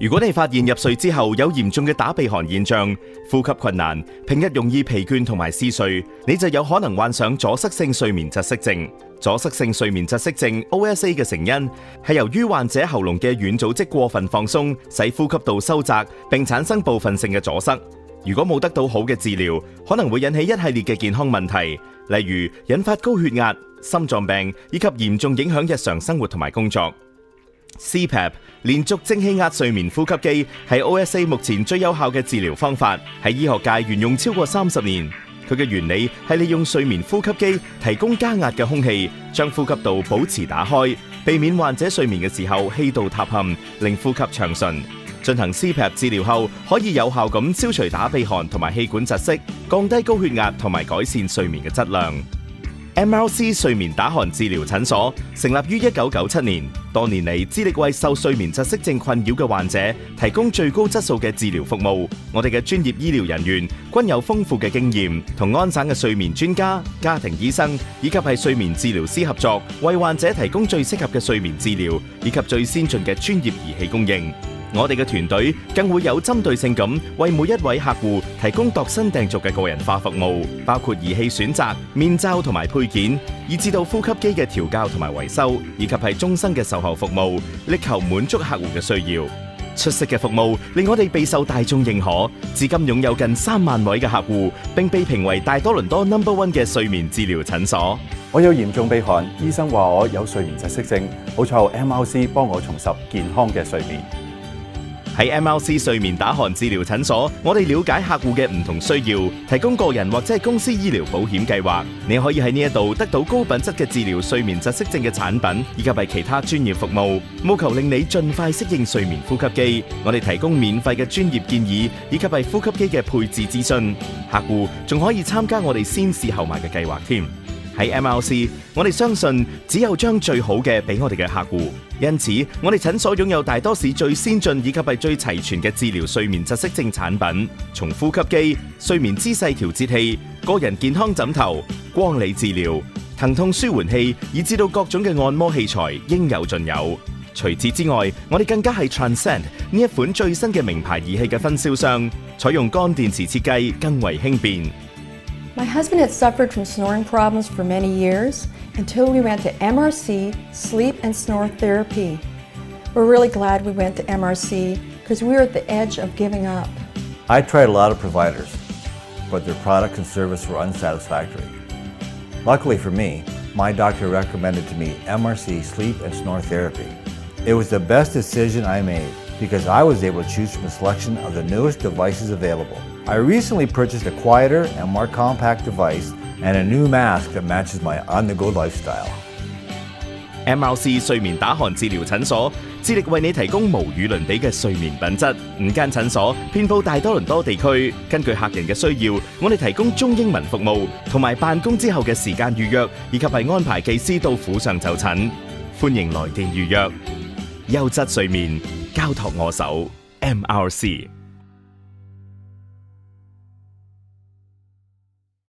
如果你發現入睡之後有嚴重嘅打鼻鼾現象、呼吸困難、平日容易疲倦同埋嗜睡，你就有可能患上阻塞性睡眠窒息症。阻塞性睡眠窒息症 OSA 嘅成因係由於患者喉嚨嘅軟組織過分放鬆，使呼吸道收窄，並產生部分性嘅阻塞。如果冇得到好嘅治療，可能會引起一系列嘅健康問題，例如引發高血壓、心臟病以及嚴重影響日常生活同埋工作。CPAP 連續正氣壓睡眠呼吸機係 OSA 目前最有效嘅治療方法，喺醫學界沿用超過30年。佢嘅原理係利用睡眠呼吸機提供加壓嘅空氣，將呼吸道保持打開，避免患者睡眠嘅時候氣道塌陷，令呼吸暢順。進行 CPAP 治療後，可以有效咁消除打鼻鼾同埋氣管窒息，降低高血壓同埋改善睡眠嘅質量。MRC 睡眠打鼾治療診所成立於1997年，多年嚟致力為受睡眠窒息症困擾嘅患者提供最高質素嘅治療服務。我哋嘅專業醫療人員均有豐富嘅經驗，同安省嘅睡眠專家、家庭醫生以及係睡眠治療師合作，為患者提供最適合嘅睡眠治療以及最先進嘅專業儀器供應。我哋嘅團隊更會有針對性咁為每一位客戶提供度身訂造嘅個人化服務，包括儀器選擇、面罩同埋配件，以至到呼吸機嘅調校同埋維修，以及係終身嘅售後服務，力求滿足客戶嘅需要。出色嘅服務令我哋備受大眾認可，至今擁有近3萬位嘅客戶，並被評為大多倫多 No.1 嘅睡眠治療診所。我有嚴重鼻鼾，醫生話我有睡眠窒息症，好彩有 MRC 幫我重拾健康嘅睡眠。喺 MRC 睡眠打鼾治療診所，我哋了解客戶嘅唔同需要，提供個人或者係公司醫療保險計劃。你可以喺呢一度得到高品質嘅治療睡眠窒息症嘅產品，以及係其他專業服務，務求令你盡快適應睡眠呼吸機。我哋提供免費嘅專業建議，以及係呼吸機嘅配置諮詢。客戶仲可以參加我哋先試後買嘅計劃添。喺 MRC， 我哋相信只有將最好嘅俾我哋嘅客戶，因此我哋診所擁有大多市最先進以及係最齊全嘅治療睡眠窒息症產品，從呼吸機、睡眠姿勢調節器、個人健康枕頭、光理治療、疼痛舒緩器，以至到各種嘅按摩器材，應有盡有。除此之外，我哋更加係 Transcend 呢一款最新嘅名牌儀器嘅分銷商，採用乾電池設計，更為輕便。My husband had suffered from snoring problems for many years until we went to MRC Sleep and Snore Therapy. We're really glad we went to MRC because we were at the edge of giving up. I tried a lot of providers, but their product and service were unsatisfactory. Luckily for me, my doctor recommended to me MRC Sleep and Snore Therapy. It was the best decision I made because I was able to choose from a selection of the newest devices available. I recently purchased a quieter and more compact device and a new mask that matches my on-the-go lifestyle. MRC 睡眠打鼾治療診所致力為你提供無與倫比嘅睡眠品質。5間診所遍佈大多倫多地區，根據客人嘅需要，我哋提供中英文服務，同埋辦公之後嘅時間預約，以及係安排技師到府上就診。歡迎來電預約。優質睡眠交託我手 ，MRC。